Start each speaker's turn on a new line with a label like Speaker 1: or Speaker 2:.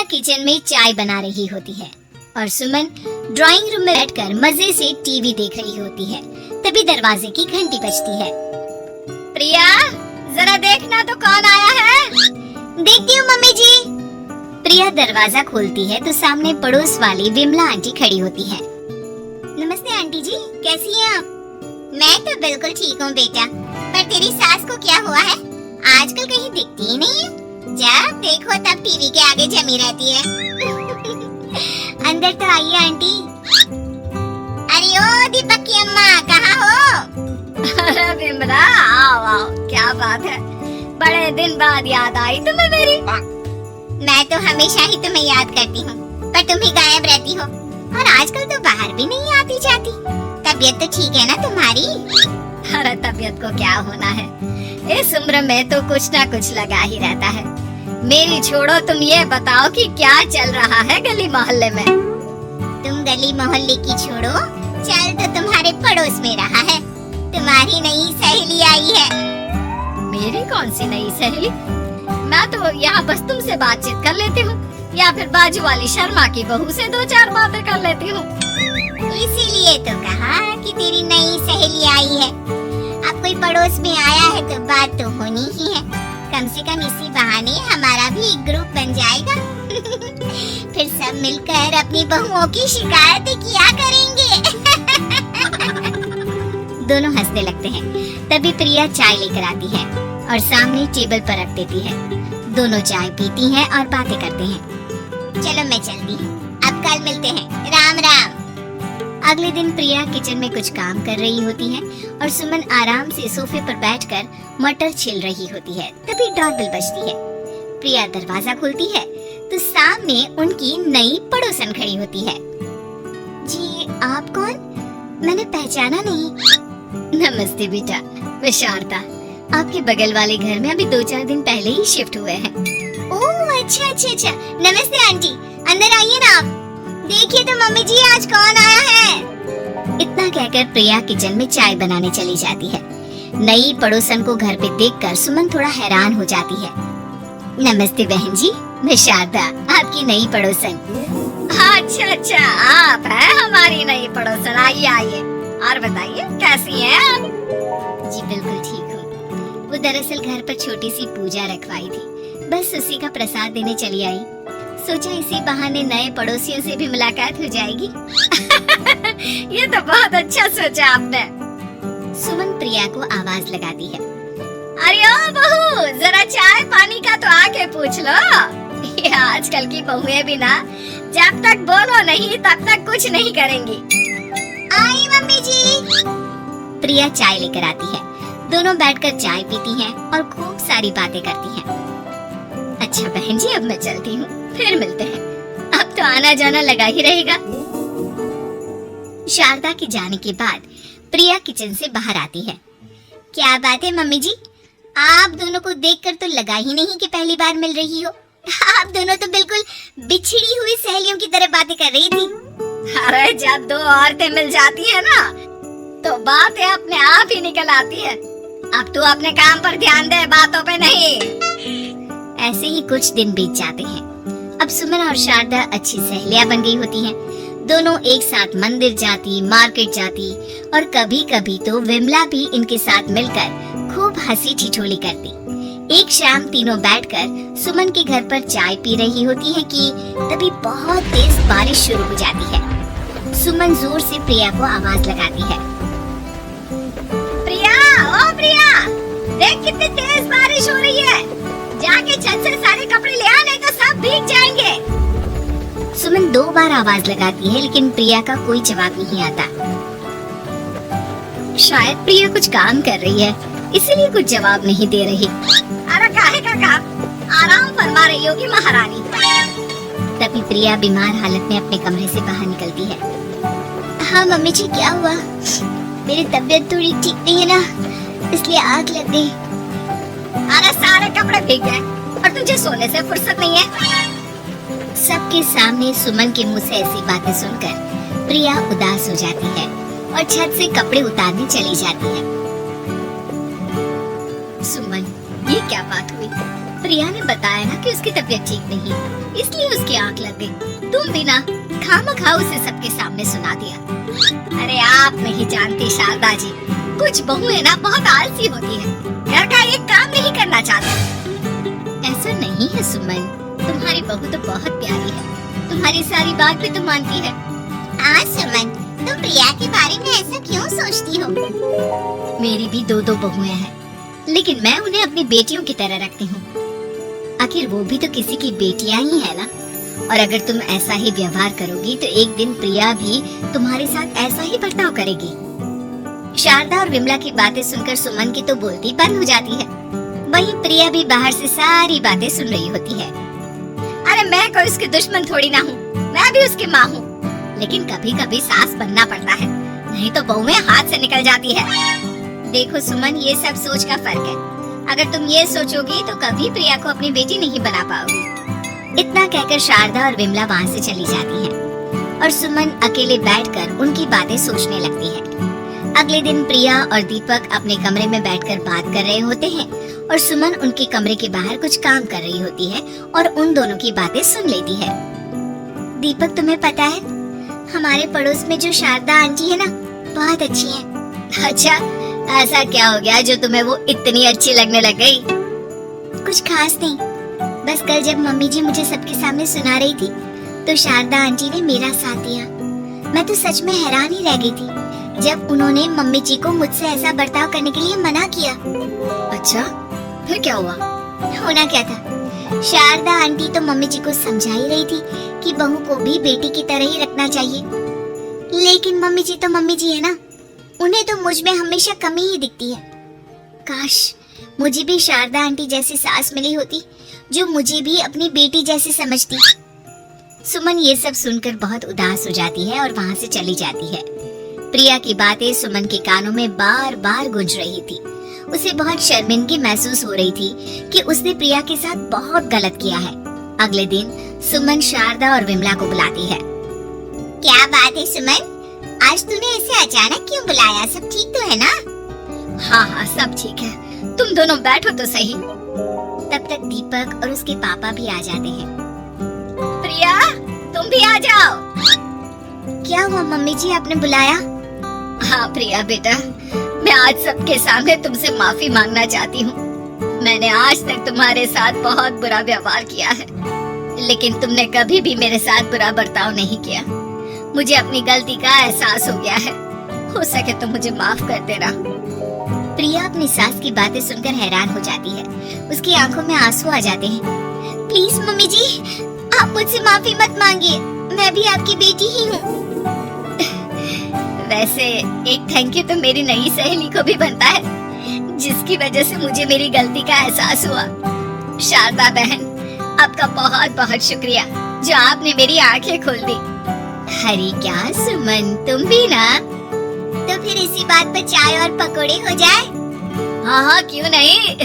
Speaker 1: Kitchen में चाय बना रही होती है और सुमन ड्राइंग रूम में बैठकर मजे से टीवी देख रही होती है। तभी दरवाजे की घंटी बजती है। प्रिया, जरा देखना तो कौन आया है। देखती हूँ मम्मी जी। प्रिया दरवाजा खोलती है तो सामने पड़ोस वाली विमला आंटी खड़ी होती है। नमस्ते आंटी जी, कैसी हैं आप? मैं तो बिल्कुल ठीक हूँ बेटा, पर तेरी सास को क्या हुआ है? आजकल कहीं दिखती ही नहीं है। जब देखो तब टीवी के आगे जमी रहती है। अंदर तो आइए आंटी। अरे ओ दीपक की अम्मा, कहाँ हो?
Speaker 2: अरे विमला, आओ आओ, क्या बात है, बड़े दिन बाद याद आई तुम्हें मेरी।
Speaker 1: मैं तो हमेशा ही तुम्हें याद करती हूँ, पर तुम ही गायब रहती हो और आजकल तो बाहर भी नहीं आती जाती। तबीयत तो ठीक है ना तुम्हारी?
Speaker 2: अरे तबीयत को क्या होना है, इस उम्र में तो कुछ ना कुछ लगा ही रहता है। मेरी छोड़ो, तुम ये बताओ कि क्या चल रहा है गली मोहल्ले में।
Speaker 1: तुम गली मोहल्ले की छोड़ो, चल तो तुम्हारे पड़ोस में रहा है। तुम्हारी नई सहेली आई है।
Speaker 2: मेरी कौन सी नई सहेली? मैं तो यहाँ बस तुमसे बातचीत कर लेती हूँ या फिर बाजू वाली शर्मा की बहू से दो चार बातें कर लेती हूँ।
Speaker 1: इसीलिए तो कहा कि तेरी नई सहेली आई है। अब कोई पड़ोस में आया है तो बात तो होनी ही है। कम से कम इसी बहाने हमारा भी एक ग्रुप बन जाएगा। फिर सब मिलकर अपनी बहुओं की शिकायतें किया करेंगे। दोनों हंसने लगते हैं। तभी प्रिया चाय लेकर आती है और सामने टेबल पर रख देती है। दोनों चाय पीती हैं और बातें करते हैं। चलो मैं चलती हूँ, अब कल मिलते हैं। राम राम। अगले दिन प्रिया किचन में कुछ काम कर रही होती है और सुमन आराम से सोफे पर बैठकर मटर छिल रही होती है। तभी डोरबेल बजती है। प्रिया दरवाजा खोलती है तो सामने उनकी नई पड़ोसन खड़ी होती है। जी आप कौन? मैंने पहचाना नहीं।
Speaker 2: नमस्ते बेटा, मैं शारदा, आपके बगल वाले घर में अभी 2-4 दिन पहले ही शिफ्ट हुए हैं।
Speaker 1: ओह अच्छा अच्छा अच्छा, नमस्ते आंटी, अंदर आइए ना आप। देखिए तो मम्मी जी आज कौन आया है। इतना कहकर प्रिया किचन में चाय बनाने चली जाती है। नई पड़ोसन को घर पे देखकर सुमन थोड़ा हैरान हो जाती है। नमस्ते बहन जी, मैं शारदा, आपकी नई पड़ोसन।
Speaker 2: अच्छा अच्छा, आप हैं हमारी नई पड़ोसन। आइए आइए, और बताइए कैसी हैं आप?
Speaker 1: जी बिल्कुल ठीक हूँ। वो दरअसल घर पर छोटी सी पूजा रखवाई थी, बस उसी का प्रसाद देने चली आई। सोचा इसी बहाने नए पड़ोसियों से भी मुलाकात हो जाएगी।
Speaker 2: ये तो बहुत अच्छा सोचा आपने।
Speaker 1: सुमन प्रिया को आवाज लगाती है।
Speaker 2: अरे ओ बहू, जरा चाय पानी का तो आके पूछ लो। ये आजकल की बहुएं भी ना, जब तक बोलो नहीं तब तक कुछ नहीं करेंगी।
Speaker 1: आई मम्मी जी। प्रिया चाय लेकर आती है। दोनों बैठकर चाय पीती हैं और खूब सारी बातें करती हैं। अच्छा बहन जी, अब मैं चलती हूँ, फिर मिलते हैं। अब तो आना जाना लगा ही रहेगा। शारदा के जाने के बाद प्रिया किचन से बाहर आती है। क्या बात है मम्मी जी, आप दोनों को देखकर तो लगा ही नहीं कि पहली बार मिल रही हो। आप दोनों तो बिल्कुल बिछड़ी हुई सहेलियों की तरह बातें कर रही थी।
Speaker 2: अरे जब दो औरतें मिल जाती है ना, तो बातें अपने आप ही निकल आती है। अब तू अपने काम पर ध्यान दे, बातों पे नहीं।
Speaker 1: ऐसे ही कुछ दिन बीत जाते हैं। अब सुमन और शारदा अच्छी सहेलियां बन गई होती हैं। दोनों एक साथ मंदिर जाती, मार्केट जाती और कभी कभी तो विमला भी इनके साथ मिलकर खूब हंसी ठिठोली करती। एक शाम तीनों बैठकर सुमन के घर पर चाय पी रही होती है कि तभी बहुत तेज बारिश शुरू हो जाती है। सुमन जोर से प्रिया को आवाज लगाती है।
Speaker 2: प्रिया, ओ प्रिया, देख कितनी तेज बारिश हो रही है। जाके छत से सारे कपड़े ले आ, नहीं तो सब भीग जाएंगे।
Speaker 1: सुमन 2 बार आवाज लगाती है लेकिन प्रिया का कोई जवाब नहीं आता। शायद प्रिया कुछ काम कर रही है, इसीलिए कुछ जवाब नहीं दे रही।
Speaker 2: अरे काहे का काम, आराम फरमा रही होगी महारानी।
Speaker 1: तभी प्रिया बीमार हालत में अपने कमरे से बाहर निकलती है। हाँ मम्मी जी, क्या हुआ? मेरी तबीयत थोड़ी ठीक नहीं है ना, इसलिए आग लग गई।
Speaker 2: अरे सारे कपड़े भीग गए और तुझे सोने से फुर्सत नहीं है।
Speaker 1: सबके सामने सुमन के मुंह से ऐसी बातें सुनकर प्रिया उदास हो जाती है और छत से कपड़े उतारने चली जाती है।
Speaker 2: सुमन, ये क्या बात हुई?
Speaker 1: प्रिया ने बताया ना कि उसकी तबीयत ठीक नहीं है, इसलिए उसकी आंख लग गई। तुम भी ना खामखा उसे सबके सामने सुना दिया।
Speaker 2: अरे आप नहीं जानती शारदा जी, कुछ बहुएं ना बहुत आलसी होती है, घर का एक काम नहीं करना चाहती।
Speaker 1: ऐसा नहीं है सुमन, तुम्हारी बहू तो बहुत प्यारी है, तुम्हारी सारी बात भी तो मानती है।
Speaker 2: हाँ सुमन, तुम प्रिया के बारे में ऐसा क्यों सोचती हो?
Speaker 1: मेरी भी दो बहुएं हैं, लेकिन मैं उन्हें अपनी बेटियों की तरह रखती हूँ। आखिर वो भी तो किसी की बेटियां ही है ना। और अगर तुम ऐसा ही व्यवहार करोगी तो एक दिन प्रिया भी तुम्हारे साथ ऐसा ही बर्ताव करेगी। शारदा और विमला की बातें सुनकर सुमन की तो बोलती बंद हो जाती है। वहीं प्रिया भी बाहर से सारी बातें सुन रही होती है।
Speaker 2: अरे मैं कोई उसकी दुश्मन थोड़ी ना हूँ, मैं भी उसकी माँ हूँ। लेकिन कभी कभी सास बनना पड़ता है, नहीं तो बहुएं हाथ से निकल जाती है।
Speaker 1: देखो सुमन, ये सब सोच का फर्क है। अगर तुम ये सोचोगी तो कभी प्रिया को अपनी बेटी नहीं बना पाओगी। इतना कहकर शारदा और विमला वहाँ से चली जाती हैं और सुमन अकेले बैठकर उनकी बातें सोचने लगती है। अगले दिन प्रिया और दीपक अपने कमरे में बैठकर बात कर रहे होते हैं और सुमन उनके कमरे के बाहर कुछ काम कर रही होती है और उन दोनों की बातें सुन लेती है। दीपक, तुम्हें पता है हमारे पड़ोस में जो शारदा आंटी है ना, बहुत अच्छी है।
Speaker 2: अच्छा, ऐसा क्या हो गया जो तुम्हें वो इतनी अच्छी लगने लग गई?
Speaker 1: कुछ खास नहीं, बस कल जब मम्मी जी मुझे सबके सामने सुना रही थी तो शारदा आंटी ने मेरा साथ दिया। मैं तो सच में हैरान ही रह गई थी जब उन्होंने मम्मी जी को मुझसे ऐसा बर्ताव करने के लिए मना किया।
Speaker 2: अच्छा, फिर क्या हुआ?
Speaker 1: होना क्या था, शारदा आंटी तो मम्मी जी को समझा ही रही थी कि बहू को भी बेटी की तरह ही रखना चाहिए, लेकिन मम्मी जी तो मम्मी जी है ना, उन्हें तो मुझ में हमेशा कमी ही दिखती है। काश मुझे भी शारदा आंटी जैसी सास मिली होती जो मुझे भी अपनी बेटी जैसी समझती। सुमन ये सब सुनकर बहुत उदास हो जाती है और वहाँ से चली जाती है। प्रिया की बातें सुमन के कानों में बार बार गूंज रही थी। उसे बहुत शर्मिंदगी महसूस हो रही थी कि उसने प्रिया के साथ बहुत गलत किया है। अगले दिन सुमन शारदा और विमला को बुलाती है।
Speaker 2: क्या बात है सुमन, आज तूने ऐसे अचानक क्यों बुलाया? सब ठीक तो है ना?
Speaker 1: हाँ हाँ, सब ठीक है, तुम दोनों बैठो तो सही। तब तक दीपक और उसके पापा भी आ जाते हैं।
Speaker 2: प्रिया, तुम भी आ जाओ।
Speaker 1: क्या हुआ मम्मी जी, आपने बुलाया?
Speaker 2: हाँ प्रिया बेटा, मैं आज सबके सामने तुमसे माफी मांगना चाहती हूँ। मैंने आज तक तुम्हारे साथ बहुत बुरा व्यवहार किया है, लेकिन तुमने कभी भी मेरे साथ बुरा बर्ताव नहीं किया। मुझे अपनी गलती का एहसास हो गया है, हो सके तो मुझे माफ कर देना।
Speaker 1: प्रिया अपनी सास की बातें सुनकर हैरान हो जाती है, उसकी आंखों में आंसू आ जाते हैं। प्लीज मम्मी जी, आप मुझसे माफी मत मांगिए, मैं भी आपकी बेटी ही हूँ।
Speaker 2: वैसे एक थैंक यू तो मेरी नई सहेली को भी बनता है, जिसकी वजह से मुझे मेरी गलती का एहसास हुआ। शारदा बहन, आपका बहुत बहुत शुक्रिया जो आपने मेरी आंखें खोल दी।
Speaker 1: अरे क्या सुमन, तुम भी ना? तो फिर इसी बात पर चाय और पकोड़े हो जाए?
Speaker 2: हाँ हाँ, क्यों नहीं।